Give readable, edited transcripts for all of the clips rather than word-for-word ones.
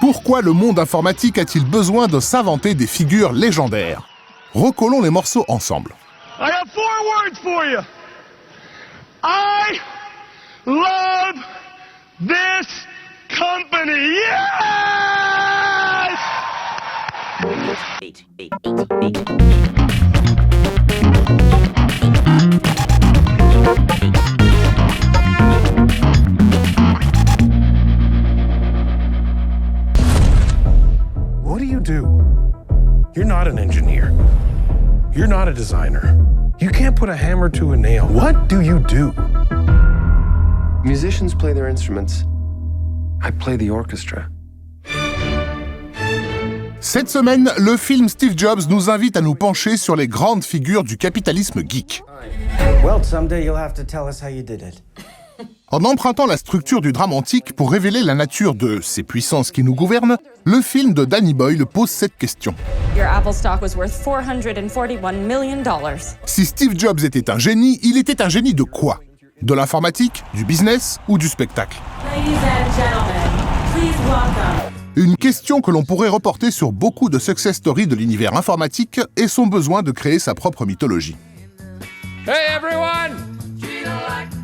Pourquoi le monde informatique a-t-il besoin de s'inventer des figures légendaires? Recollons les morceaux ensemble. I have 4 words for you. I love this company. Yes! What do you do? You're not an engineer. You're not a designer. You can't put a hammer to a nail. What do you do? Musicians play their instruments. I play the orchestra. Cette semaine, le film Steve Jobs nous invite à nous pencher sur les grandes figures du capitalisme geek. Well, someday you'll have to tell us how you did it. En empruntant la structure du drame antique pour révéler la nature de ces puissances qui nous gouvernent, le film de Danny Boyle pose cette question. Your Apple stock was worth $441 million. Si Steve Jobs était un génie, il était un génie de quoi? De l'informatique, du business ou du spectacle? Ladies and gentlemen, please welcome. Une question que l'on pourrait reporter sur beaucoup de success stories de l'univers informatique et son besoin de créer sa propre mythologie. Hey everyone!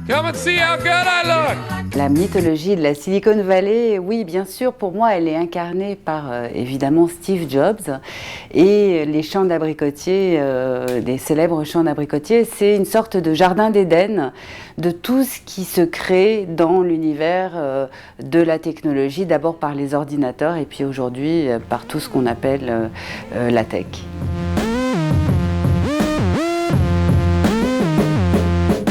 Come and see how good I look! La mythologie de la Silicon Valley, oui, bien sûr, pour moi, elle est incarnée par, évidemment, Steve Jobs. Et les champs d'abricotiers, des célèbres champs d'abricotiers, c'est une sorte de jardin d'Éden de tout ce qui se crée dans l'univers de la technologie, d'abord par les ordinateurs et puis aujourd'hui par tout ce qu'on appelle la tech.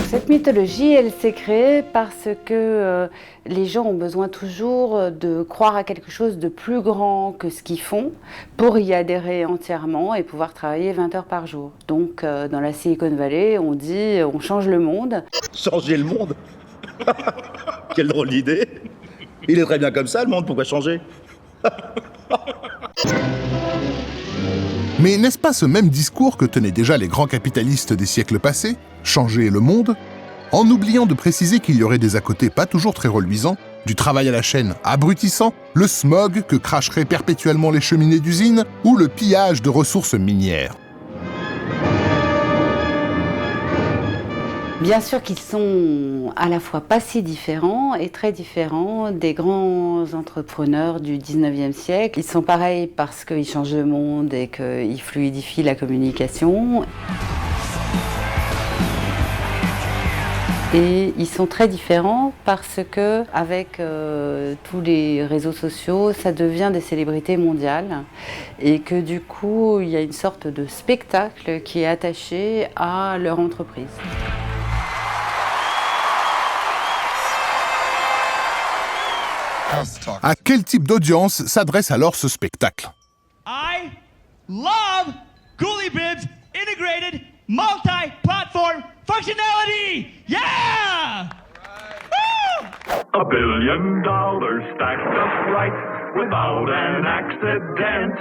Cette mythologie, elle s'est créée parce que les gens ont besoin toujours de croire à quelque chose de plus grand que ce qu'ils font pour y adhérer entièrement et pouvoir travailler 20 heures par jour. Donc dans la Silicon Valley, on dit on change le monde. Changer le monde? Quelle drôle d'idée! Il est très bien comme ça le monde, pourquoi changer? Mais n'est-ce pas ce même discours que tenaient déjà les grands capitalistes des siècles passés, changer le monde, en oubliant de préciser qu'il y aurait des à-côtés pas toujours très reluisants, du travail à la chaîne abrutissant, le smog que cracheraient perpétuellement les cheminées d'usines ou le pillage de ressources minières. Bien sûr qu'ils sont à la fois pas si différents et très différents des grands entrepreneurs du 19e siècle. Ils sont pareils parce qu'ils changent le monde et qu'ils fluidifient la communication. Et ils sont très différents parce que avec tous les réseaux sociaux, ça devient des célébrités mondiales et que du coup, il y a une sorte de spectacle qui est attaché à leur entreprise. À quel type d'audience s'adresse alors ce spectacle? I love Ghoulie Bibs integrated multi-platform functionality. Yeah! Woo! $1 billion stacked up right without an accident.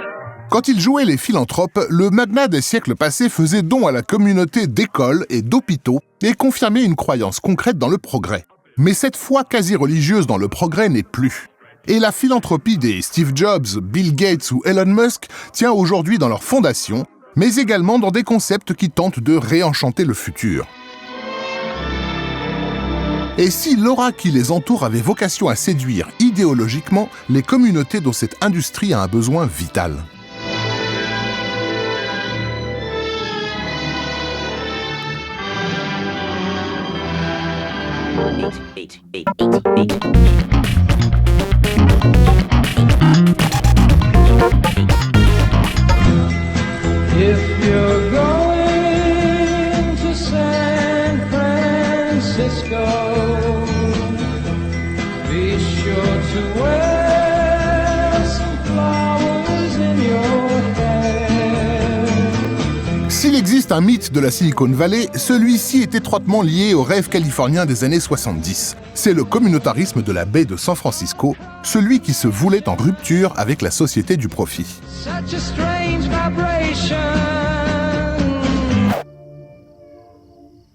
Quand il jouait les philanthropes, le magnat des siècles passés faisait don à la communauté d'écoles et d'hôpitaux et confirmait une croyance concrète dans le progrès. Mais cette foi quasi religieuse dans le progrès n'est plus. Et la philanthropie des Steve Jobs, Bill Gates ou Elon Musk tient aujourd'hui dans leur fondation, mais également dans des concepts qui tentent de réenchanter le futur. Et si l'aura qui les entoure avait vocation à séduire idéologiquement les communautés dont cette industrie a un besoin vital? If you're going to San Francisco, be sure to wear some flowers in your hair. S'il existe un mythe de la Silicon Valley, celui-ci est étroitement lié au rêve californien des années 70. C'est le communautarisme de la baie de San Francisco, celui qui se voulait en rupture avec la société du profit. Such a strange vibration.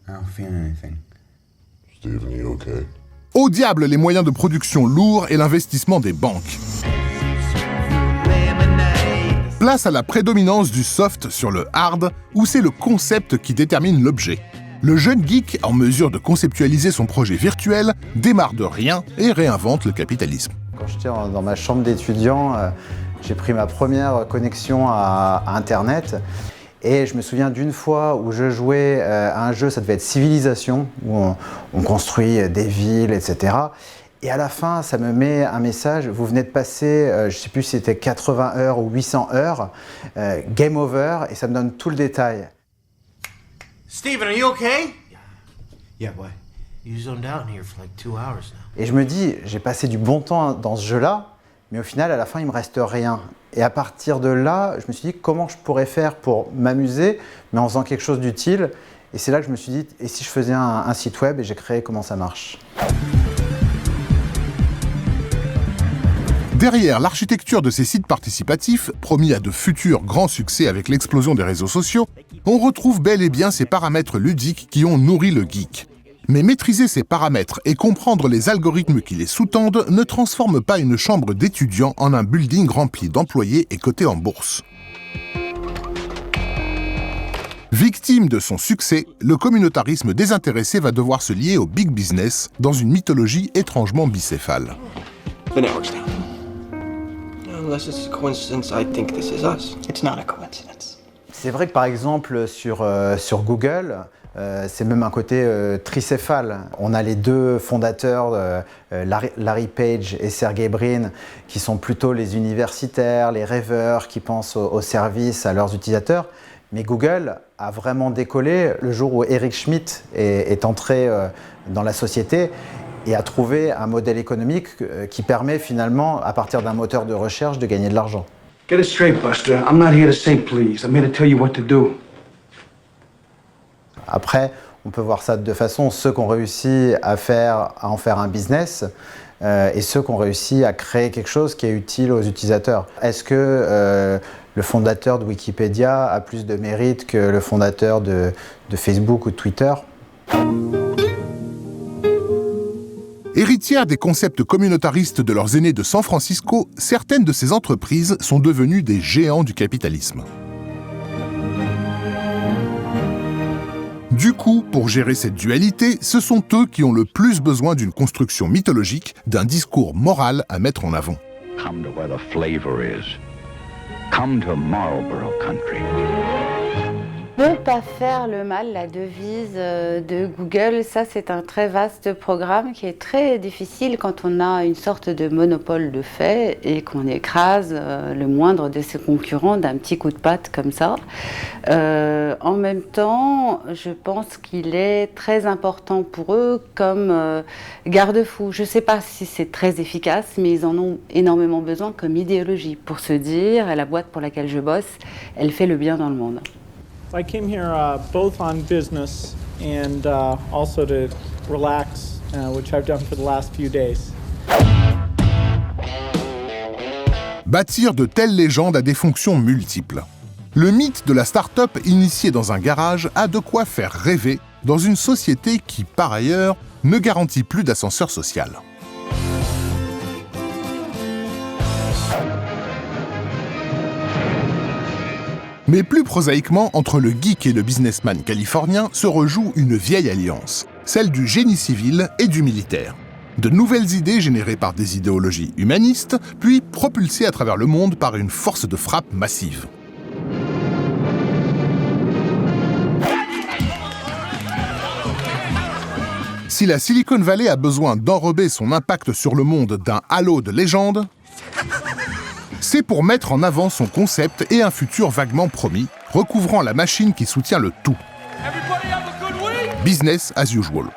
I don't feel anything. Steven, you okay? Au diable les moyens de production lourds et l'investissement des banques. Place à la prédominance du soft sur le hard, où c'est le concept qui détermine l'objet. Le jeune geek, en mesure de conceptualiser son projet virtuel, démarre de rien et réinvente le capitalisme. Quand j'étais dans ma chambre d'étudiant, j'ai pris ma première connexion à Internet. Et je me souviens d'une fois où je jouais à un jeu, ça devait être Civilisation, où on construit des villes, etc. Et à la fin, ça me met un message, vous venez de passer, je ne sais plus si c'était 80 heures ou 800 heures, game over, et ça me donne tout le détail. Steven, are you okay? Yeah, why? You zoned out in here for like 2 hours now. Et je me dis, j'ai passé du bon temps dans ce jeu-là, mais au final, à la fin, il me reste rien. Et à partir de là, je me suis dit comment je pourrais faire pour m'amuser, mais en faisant quelque chose d'utile. Et c'est là que je me suis dit, et si je faisais un site web, et j'ai créé Comment ça marche. Derrière l'architecture de ces sites participatifs, promis à de futurs grands succès avec l'explosion des réseaux sociaux, on retrouve bel et bien ces paramètres ludiques qui ont nourri le geek. Mais maîtriser ces paramètres et comprendre les algorithmes qui les sous-tendent ne transforme pas une chambre d'étudiants en un building rempli d'employés et coté en bourse. Victime de son succès, le communautarisme désintéressé va devoir se lier au big business dans une mythologie étrangement bicéphale. The network's down. Unless it's a coincidence, I think this is us. It's not a coincidence. C'est vrai que par exemple sur Google, c'est même un côté tricéphale. On a les deux fondateurs, Larry Page et Sergey Brin, qui sont plutôt les universitaires, les rêveurs, qui pensent au service, à leurs utilisateurs. Mais Google a vraiment décollé le jour où Eric Schmidt est entré dans la société et a trouvé un modèle économique qui permet finalement, à partir d'un moteur de recherche, de gagner de l'argent. Get it straight, Buster. I'm not here to say please. I'm here to tell you what to do. Après, on peut voir ça de deux façons. Ceux qui ont réussi à en faire un business et ceux qui ont réussi à créer quelque chose qui est utile aux utilisateurs. Est-ce que le fondateur de Wikipédia a plus de mérite que le fondateur de Facebook ou de Twitter ? Héritières des concepts communautaristes de leurs aînés de San Francisco, certaines de ces entreprises sont devenues des géants du capitalisme. Du coup, pour gérer cette dualité, ce sont eux qui ont le plus besoin d'une construction mythologique, d'un discours moral à mettre en avant. Come to where the flavor is. Come to Marlboro Country. Ne pas faire le mal, la devise de Google, ça c'est un très vaste programme qui est très difficile quand on a une sorte de monopole de fait et qu'on écrase le moindre de ses concurrents d'un petit coup de patte comme ça. En même temps, je pense qu'il est très important pour eux comme garde-fou. Je ne sais pas si c'est très efficace, mais ils en ont énormément besoin comme idéologie pour se dire, la boîte pour laquelle je bosse, elle fait le bien dans le monde. I came here both on business and also to relax, which I've done for the last few days. Bâtir de telles légendes a des fonctions multiples. Le mythe de la start-up initiée dans un garage a de quoi faire rêver dans une société qui, par ailleurs, ne garantit plus d'ascenseur social. Mais plus prosaïquement, entre le geek et le businessman californien se rejoue une vieille alliance, celle du génie civil et du militaire. De nouvelles idées générées par des idéologies humanistes, puis propulsées à travers le monde par une force de frappe massive. Si la Silicon Valley a besoin d'enrober son impact sur le monde d'un halo de légende, c'est pour mettre en avant son concept et un futur vaguement promis, recouvrant la machine qui soutient le tout. Business as usual.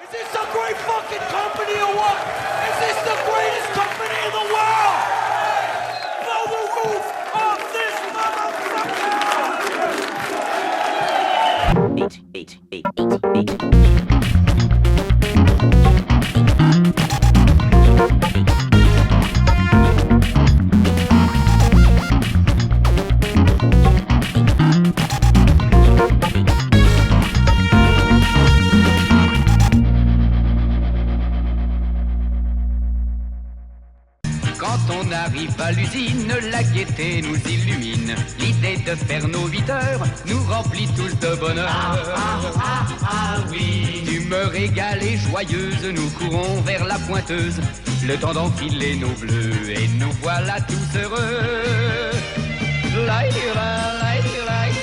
Quand on a arrive à l'usine, la gaieté nous illumine. L'idée de faire nos 8 heures nous remplit tous de bonheur. Oui. D'humeur égale et joyeuse, nous courons vers la pointeuse. Le temps d'enfiler nos bleus et nous voilà tous heureux.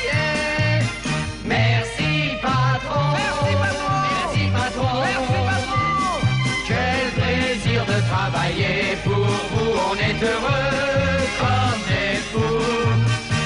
Yeah. Merci patron. Merci patron. Merci patron. Merci patron. Quel plaisir de travailler pour vous, on est heureux.